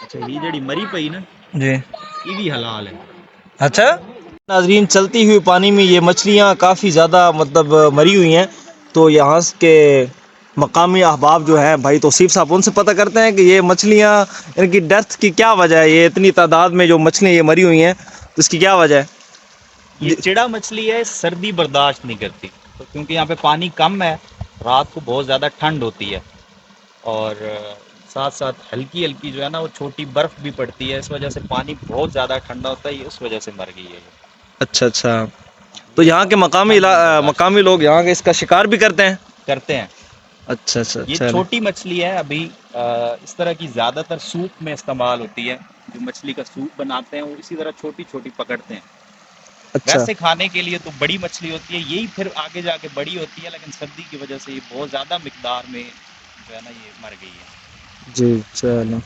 اچھا یہ جڑی مری پئی نا جی یہ بھی حلال ہے. اچھا ناظرین، چلتی ہوئی پانی میں یہ مچھلیاں کافی زیادہ مطلب مری ہوئی ہیں. تو یہاں کے مقامی احباب جو ہیں بھائی توصیف صاحب، ان سے پتہ کرتے ہیں کہ یہ مچھلیاں ان کی ڈیتھ کی کیا وجہ ہے. یہ اتنی تعداد میں جو مچھلیاں یہ مری ہوئی ہیں تو اس کی کیا وجہ ہے؟ یہ چڑا مچھلی ہے، سردی برداشت نہیں کرتی، تو کیونکہ یہاں پہ پانی کم ہے، رات کو بہت زیادہ ٹھنڈ ہوتی ہے، اور ساتھ ساتھ ہلکی ہلکی جو ہے نا وہ چھوٹی برف بھی پڑتی ہے، اس وجہ سے پانی بہت زیادہ ٹھنڈا ہوتا ہے، یہ اس وجہ سے مر گئی ہے. اچھا اچھا. تو یہ یہاں کے ٹھنڈ نہیں برداشت مقامی کرتی. لوگ یہاں کے اس کا شکار بھی کرتے ہیں؟ کرتے ہیں. اچھا اچھا یہ اچھا. چھوٹی مچھلی ہے، ابھی اس طرح کی زیادہ تر سوپ میں استعمال ہوتی ہے. جو مچھلی کا سوپ بناتے ہیں وہ اسی طرح چھوٹی چھوٹی پکڑتے ہیں. اچھا ویسے کھانے کے لیے تو بڑی مچھلی ہوتی ہے، یہی پھر آگے جا کے بڑی ہوتی ہے، لیکن سردی کی وجہ سے یہ بہت زیادہ مقدار میں جو ہے نا یہ مر گئی ہے. جی چلو.